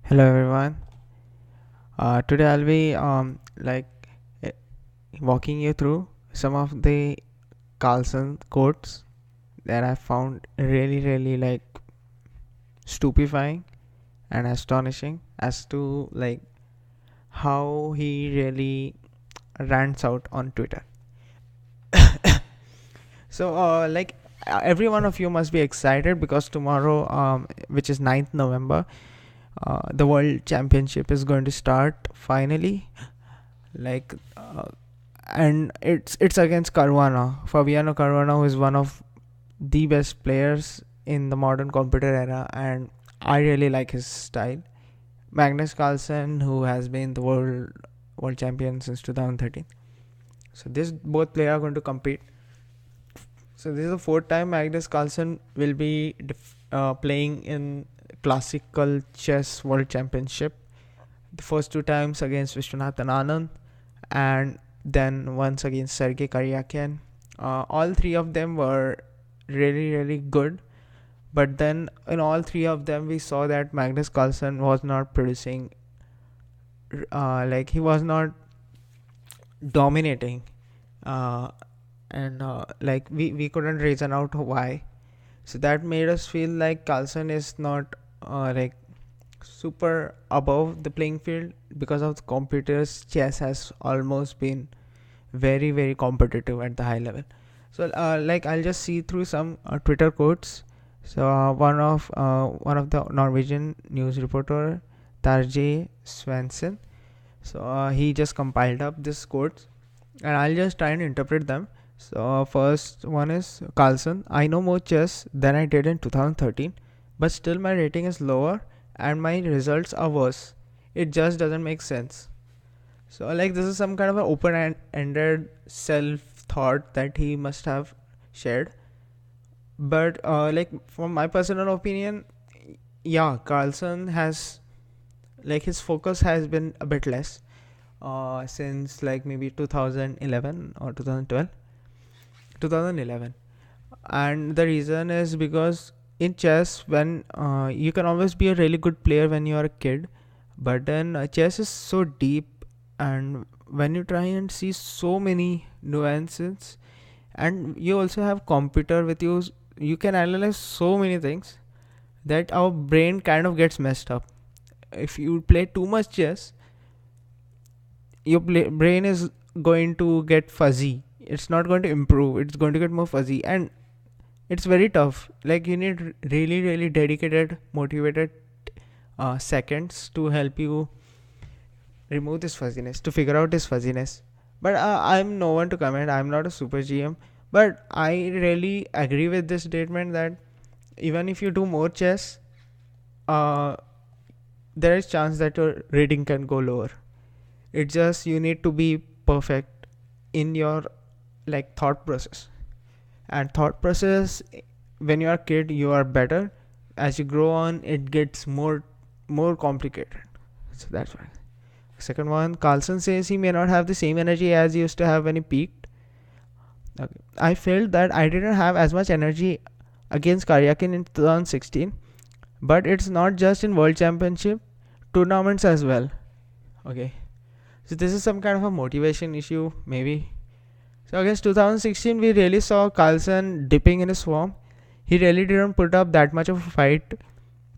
Hello everyone. Today I'll be eh, walking you through some of the Carlson quotes that I found really stupefying and astonishing as to how he really rants out on Twitter. So every one of you must be excited because tomorrow, which is 9th November, the World Championship is going to start finally. Like and it's against Caruana, Fabiano Caruana, who is one of the best players in the modern computer era, and I really like his style. Magnus Carlsen, who has been the world champion since 2013. So this both players are going to compete. So this is the fourth time Magnus Carlsen will be playing in classical chess world championship. The first two times against Vishwanathan Anand, and then once against Sergei Karyakin. All three of them were really good, but then in all three of them we saw that Magnus Carlsen was not producing, he was not dominating, and we couldn't reason out why. So that made us feel like Carlsen is not super above the playing field. Because of the computers, chess has almost been very competitive at the high level. So I'll just see through some Twitter quotes. So one of the Norwegian news reporter, Tarjei Svensson, so he just compiled up these quotes, and I'll just try and interpret them. So first one is Carlsen: I know more chess than I did in 2013, but still my rating is lower and my results are worse. It just doesn't make sense. So this is some kind of an open-ended self-thought that he must have shared. But from my personal opinion, yeah, Carlsen has his focus has been a bit less since maybe 2011 or 2012. 2011. And the reason is because in chess, when you can always be a really good player when you are a kid, but then chess is so deep, and when you try and see so many nuances, and you also have computer with you, you can analyze so many things that our brain kind of gets messed up. If you play too much chess, your brain is going to get fuzzy. It's not going to improve, it's going to get more fuzzy, and it's very tough. You need really dedicated, motivated seconds to help you remove this fuzziness, to figure out this fuzziness. But I'm no one to comment, I'm not a super GM, but I really agree with this statement that even if you do more chess, there is chance that your rating can go lower. It's just you need to be perfect in your thought process. And thought process, when you are a kid you are better. As you grow on, it gets more complicated. So that's why. Second one, Carlsen says he may not have the same energy as he used to have when he peaked. Okay. I felt that I didn't have as much energy against Karyakin in 2016, but it's not just in World Championship tournaments as well. Okay. So this is some kind of a motivation issue, maybe. So against 2016, we really saw Carlsen dipping in his form. He really didn't put up that much of a fight,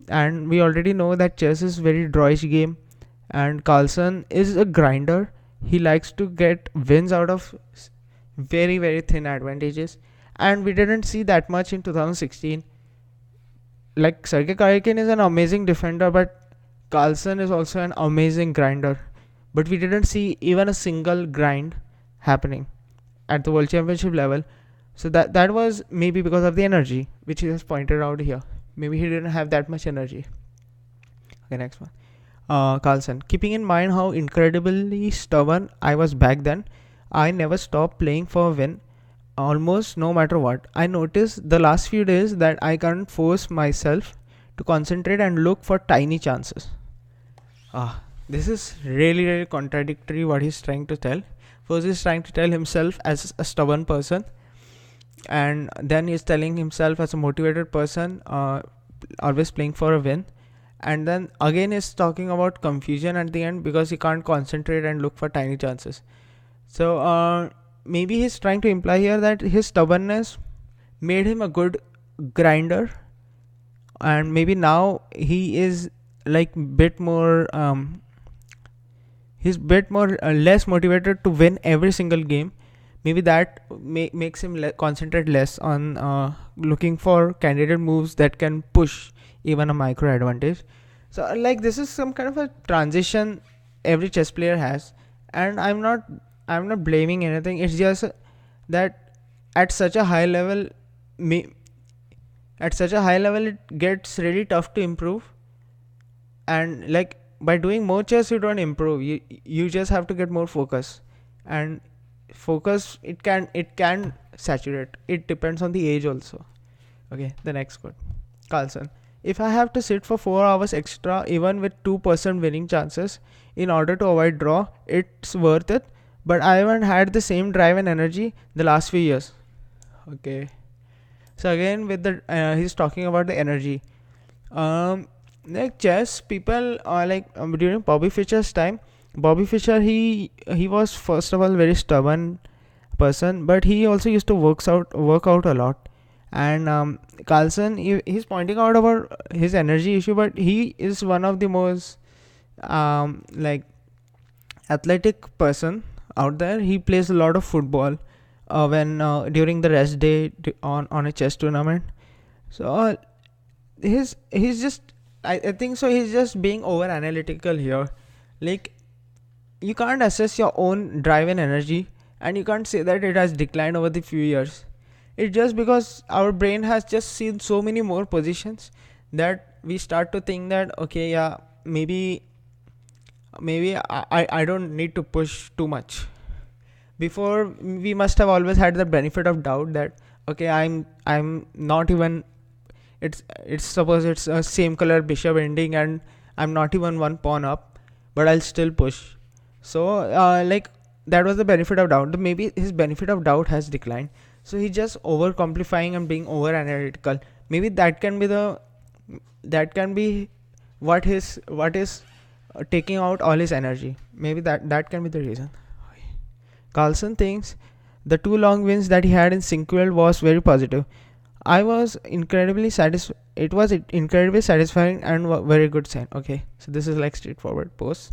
and we already know that chess is very drawish game, and Carlsen is a grinder. He likes to get wins out of very thin advantages, and we didn't see that much in 2016. Sergei Karyakin is an amazing defender, but Carlsen is also an amazing grinder. But we didn't see even a single grind happening at the World Championship level. So that was maybe because of the energy, which he has pointed out here. Maybe he didn't have that much energy. Okay, next one. Carlsen: keeping in mind how incredibly stubborn I was back then, I never stopped playing for a win, almost no matter what. I noticed the last few days that I can't force myself to concentrate and look for tiny chances. This is really contradictory what he's trying to tell. First, he's trying to tell himself as a stubborn person, and then he's telling himself as a motivated person, always playing for a win. and then again he's talking about confusion at the end because he can't concentrate and look for tiny chances. So maybe he's trying to imply here that his stubbornness made him a good grinder, and maybe now he is like bit more he's bit more less motivated to win every single game. Maybe that makes him concentrate less on looking for candidate moves that can push even a micro advantage. So like this is some kind of a transition every chess player has, and I'm not blaming anything. It's just that at such a high level, it gets really tough to improve. And like by doing more chess, you don't improve. You just have to get more focus, and focus it can saturate. It depends on the age also. Okay, the next quote. Carlsen. If I have to sit for 4 hours extra, even with 2% winning chances, in order to avoid draw, it's worth it. But I haven't had the same drive and energy the last few years. Okay. So again, with the he's talking about the energy. Like chess, people are during Bobby Fischer's time. Bobby Fischer, he was first of all very stubborn person, but he also used to work out a lot. And Carlsen, he's pointing out about his energy issue, but he is one of the most like athletic person out there. He plays a lot of football when during the rest day on a chess tournament. So he's just I think so he's just being over analytical here. Like you can't assess your own drive and energy, and you can't say that it has declined over the few years. It's just because our brain has just seen so many more positions that we start to think that okay, yeah, maybe I don't need to push too much. Before, we must have always had the benefit of doubt that okay, I'm not even, it's suppose it's a same color bishop ending and I'm not even one pawn up, but I'll still push. So like that was the benefit of doubt. Maybe his benefit of doubt has declined, so he's just overcomplifying and being over analytical. Maybe that can be what is taking out all his energy. Maybe that can be the reason. Carlsen thinks the 2 long wins that he had in Sequel was very positive. I was incredibly satisfied. It was incredibly satisfying and very good sign. Okay, so this is like straightforward post.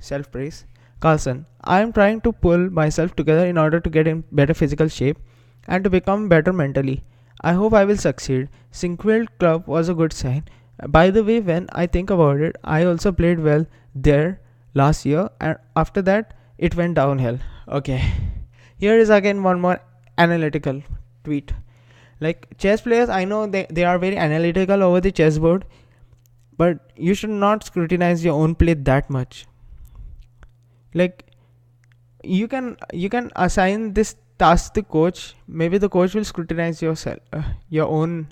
Self praise. Carlsen, I am trying to pull myself together in order to get in better physical shape and to become better mentally. I hope I will succeed. Sequel Club was a good sign. By the way, when I think about it, I also played well there last year, and after that it went downhill. Okay, here is again one more analytical tweet. Like chess players, I know they are very analytical over the chessboard, but you should not scrutinize your own play that much. Like you can assign this task to the coach. Maybe the coach will scrutinize your own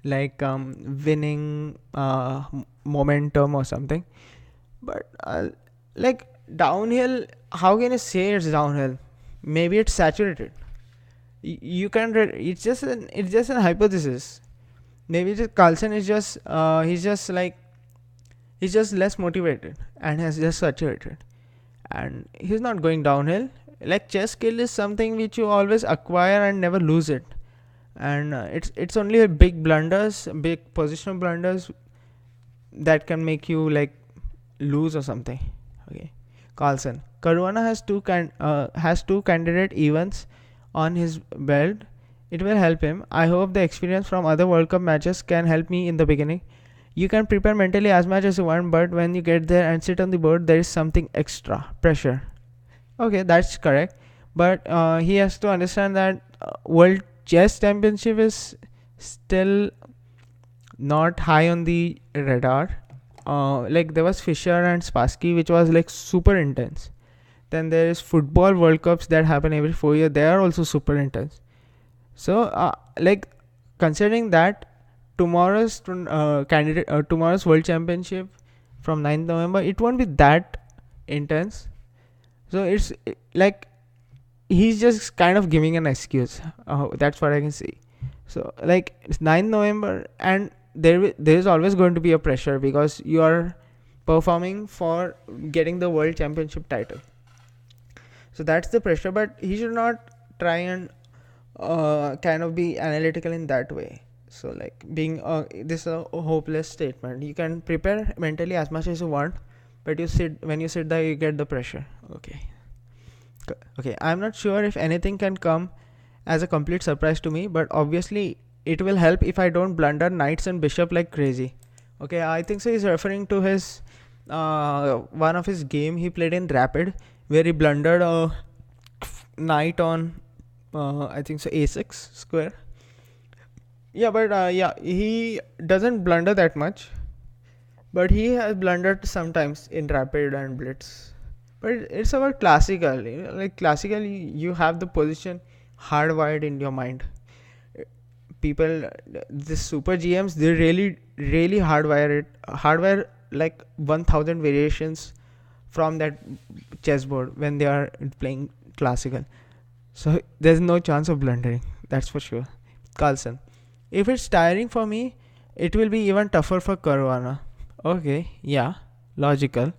winning momentum or something. But like downhill, how can you say it's downhill? Maybe it's saturated. You can it's just an hypothesis. Maybe Carlsen is just he's just less motivated and has just saturated, and he's not going downhill. Like chess skill is something which you always acquire and never lose it, and it's only a big positional blunders that can make you like lose or something. Okay, Carlsen. Caruana has two candidate events on his belt. It will help him. I hope the experience from other World Cup matches can help me in the beginning. You can prepare mentally as much as you want, but when you get there and sit on the board, there is something extra pressure. Okay, that's correct. But he has to understand that World Chess Championship is still not high on the radar. Like there was Fischer and Spassky, which was like super intense. Then there is football World Cups that happen every 4 years. They are also super intense. So like considering that tomorrow's tomorrow's World Championship from 9th November, it won't be that intense. So it's like he's just kind of giving an excuse. That's what I can say. So like it's 9th November and there is always going to be a pressure because you are performing for getting the world championship title. So that's the pressure, but he should not try and kind of be analytical in that way. So like being this is a hopeless statement. You can prepare mentally as much as you want, but when you sit there, you get the pressure. Okay, I'm not sure if anything can come as a complete surprise to me, but obviously it will help if I don't blunder knights and bishop like crazy. Okay, I think so he's referring to his one of his game he played in Rapid, where he blundered a knight on I think so a6 square. Yeah, but he doesn't blunder that much, but he has blundered sometimes in Rapid and Blitz. But it's about classical. Like classical, you have the position hardwired in your mind. People, the super GMs, they really hardwire like 1000 variations from that chessboard when they are playing classical. So there's no chance of blundering, that's for sure. Carlsen: if it's tiring for me, it will be even tougher for Caruana. Okay, yeah, logical,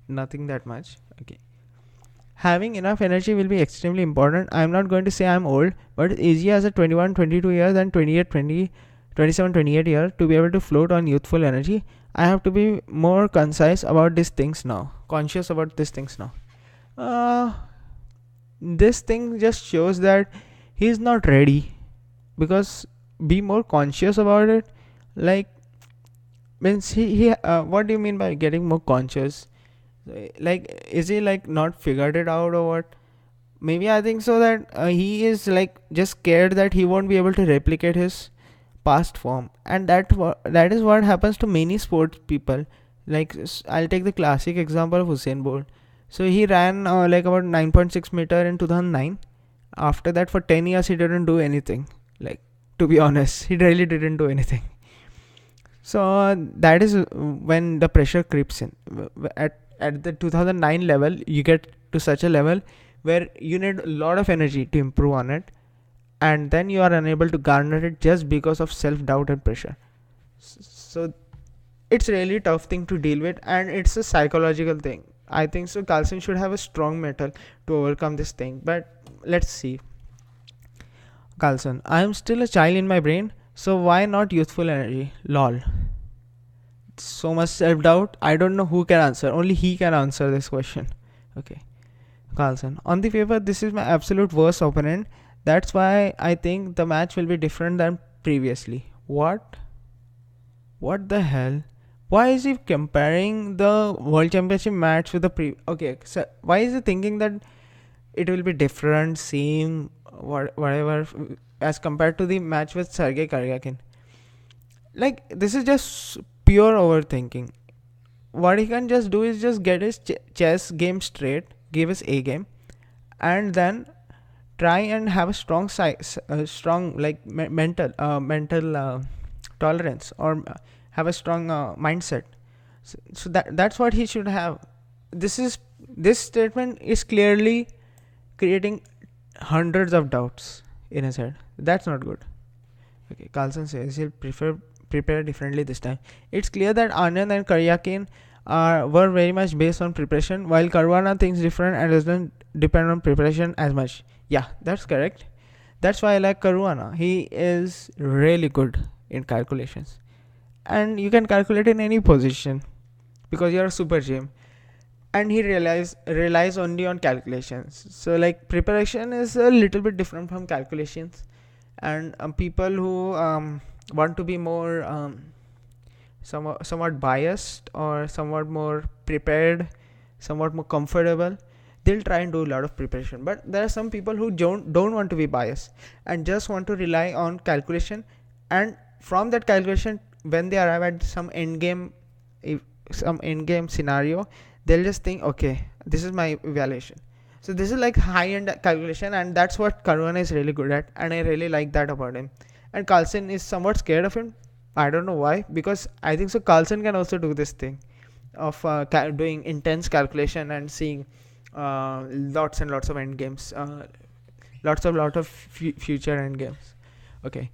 nothing that much. Okay. Having enough energy will be extremely important. I'm not going to say I'm old, but it's easy as a 21, 22 years and 28, 20, 27, 28 year to be able to float on youthful energy. I have to be more concise about these things now. Conscious about these things now. This thing just shows that he's not ready. Because be more conscious about it. Like, means he what do you mean by getting more conscious? Like, is he like not figured it out or what? Maybe I think so that he is like just scared that he won't be able to replicate his past form, and that is what happens to many sports people. Like I'll take the classic example of Usain Bolt. So he ran like about 9.6 meter in 2009. After that, for 10 years he didn't do anything. Like, to be honest, he really didn't do anything. So that is when the pressure creeps in. At the 2009 level, you get to such a level where you need a lot of energy to improve on it, and then you are unable to garner it just because of self-doubt and pressure. So it's really tough thing to deal with, and it's a psychological thing. I think so Carlsen should have a strong metal to overcome this thing, but let's see. Carlsen: I am still a child in my brain, so why not youthful energy? Lol. So much self-doubt. I don't know who can answer. Only he can answer this question. Okay. Carlsen: on the paper, this is my absolute worst opponent. That's why I think the match will be different than previously. What? What the hell? Why is he comparing the World Championship match with the Okay, so why is he thinking that it will be different, same, whatever, as compared to the match with Sergei Karyakin? Like, this is just pure overthinking. What he can just do is just get his chess game straight, give his A game, and then try and have a strong like mental tolerance, or have a strong mindset. So that's what he should have. This statement is clearly creating hundreds of doubts in his head. That's not good. Okay, Carlsen says he'll prepare differently this time. It's clear that Anand and Karyakin were very much based on preparation, while Caruana thinks different and doesn't depend on preparation as much. Yeah, that's correct. That's why I like Caruana. He is really good in calculations, and you can calculate in any position because you're a super GM. And he relies only on calculations. So like preparation is a little bit different from calculations, and people who want to be more somewhat biased or somewhat more prepared, somewhat more comfortable, they'll try and do a lot of preparation. But there are some people who don't want to be biased and just want to rely on calculation, and from that calculation, when they arrive at some end game scenario, they'll just think, okay, this is my evaluation. So this is like high-end calculation, and that's what Caruana is really good at, and I really like that about him. And Carlsen is somewhat scared of him. I don't know why, because I think so Carlsen can also do this thing of doing intense calculation and seeing lots and lots of end games, lots of future end games. Okay,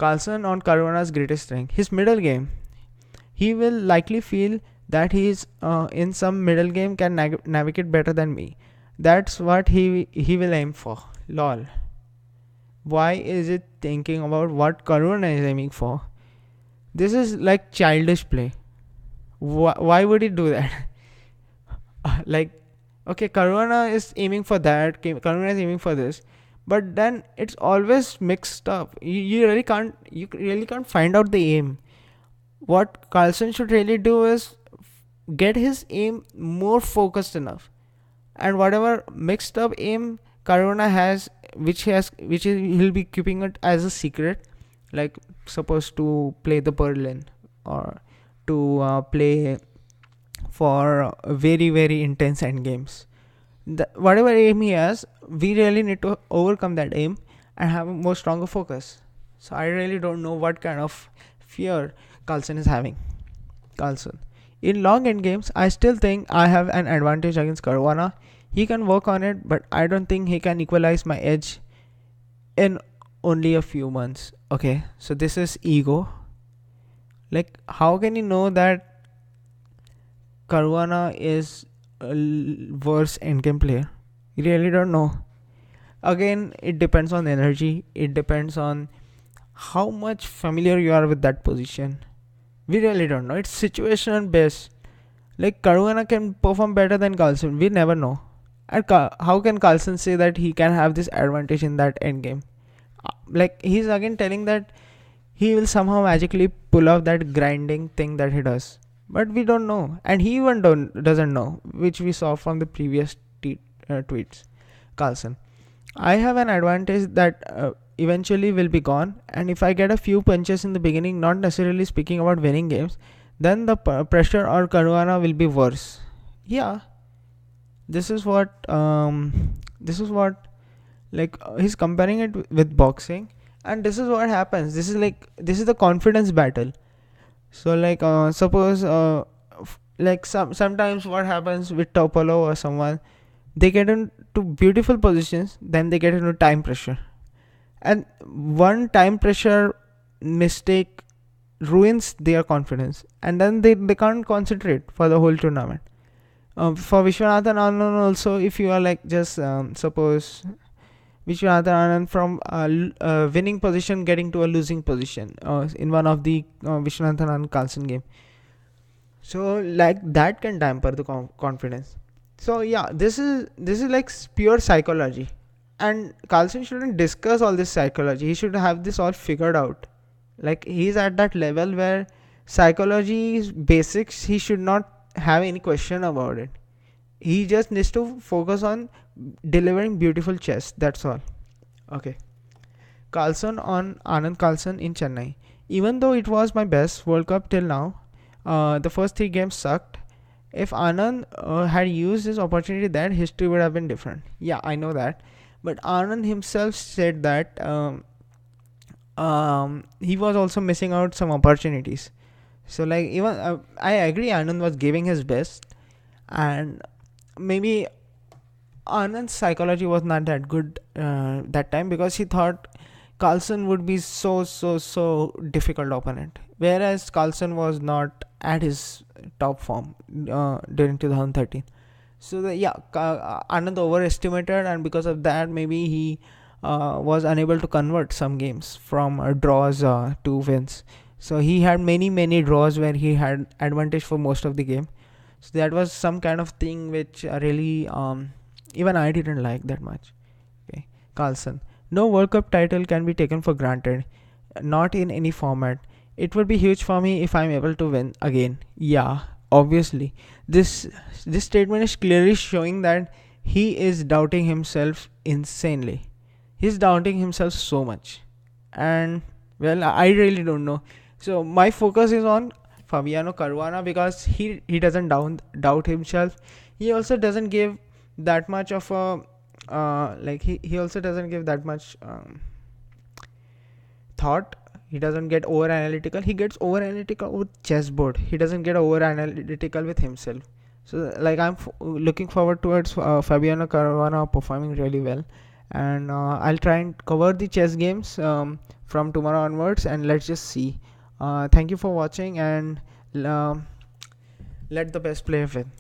Carlsen on Caruana's greatest strength, his middle game. He will likely feel that he is in some middle game can navigate better than me. That's what he will aim for. Lol. Why is it thinking about what Caruana is aiming for? This is like childish play. Why would he do that? Like, okay, Caruana is aiming for that. Caruana is aiming for this, but then it's always mixed up. You really can't find out the aim. What Carlsen should really do is get his aim more focused enough, and whatever mixed up aim Caruana has, he'll be keeping it as a secret, like supposed to play the Berlin or to play for very very intense end games. Whatever aim he has, we really need to overcome that aim and have a more stronger focus. So I really don't know what kind of fear Carlsen is having. Carlsen. In long end games, I still think I have an advantage against Caruana. He can work on it, but I don't think he can equalize my edge in only a few months. Okay, so this is ego. Like, how can you know that Caruana is a worse endgame player? You really don't know. Again, it depends on energy. It depends on how much familiar you are with that position. We really don't know. It's situation based. Like, Caruana can perform better than Carlsen. We never know. And how can Carlsen say that he can have this advantage in that endgame? Like, he's again telling that he will somehow magically pull off that grinding thing that he does. But we don't know. And he even doesn't know, which we saw from the previous tweets. Carlsen. I have an advantage that eventually will be gone, and if I get a few punches in the beginning, not necessarily speaking about winning games, then the pressure on Caruana will be worse. Yeah, this is what like he's comparing it with boxing, and this is what happens. This is the confidence battle. So like suppose like sometimes what happens with Topolo or someone, they get into beautiful positions, then they get into time pressure, and one time pressure mistake ruins their confidence, and then they can't concentrate for the whole tournament. For Vishwanathan Anand also, if you are like just suppose Vishwanathan Anand from winning position getting to a losing position in one of the Vishwanathan Anand Carlsen game, so like that can damper the confidence. So yeah, this is like pure psychology, and Carlsen shouldn't discuss all this psychology. He should have this all figured out. Like, he's at that level where psychology basics, he should not have any question about it. He just needs to focus on delivering beautiful chess. That's all. Okay. Carlsen on Anand Carlsen in Chennai. Even though it was my best World Cup till now, the first 3 games sucked. If Anand had used his opportunity, that history would have been different. Yeah, I know that. But Anand himself said that he was also missing out some opportunities. So like, even I agree Anand was giving his best, and maybe Anand's psychology was not that good that time, because he thought Carlsen would be so difficult opponent, whereas Carlsen was not at his top form during 2013. So Anand overestimated, and because of that maybe he was unable to convert some games from draws to wins. So he had many draws where he had advantage for most of the game. So that was some kind of thing which really even I didn't like that much. Okay, Carlsen. No World Cup title can be taken for granted, not in any format. It would be huge for me if I'm able to win again. Yeah, obviously. This statement is clearly showing that he is doubting himself insanely. He's doubting himself so much. And well, I really don't know. So my focus is on Fabiano Caruana, because he doesn't doubt himself. He also doesn't give that much of a he also doesn't give that much thought. He doesn't get over analytical. He gets over analytical with chessboard. He doesn't get over analytical with himself. So like, I'm looking forward towards Fabiano Caruana performing really well, and I'll try and cover the chess games from tomorrow onwards, and let's just see. Thank you for watching, and let the best player win.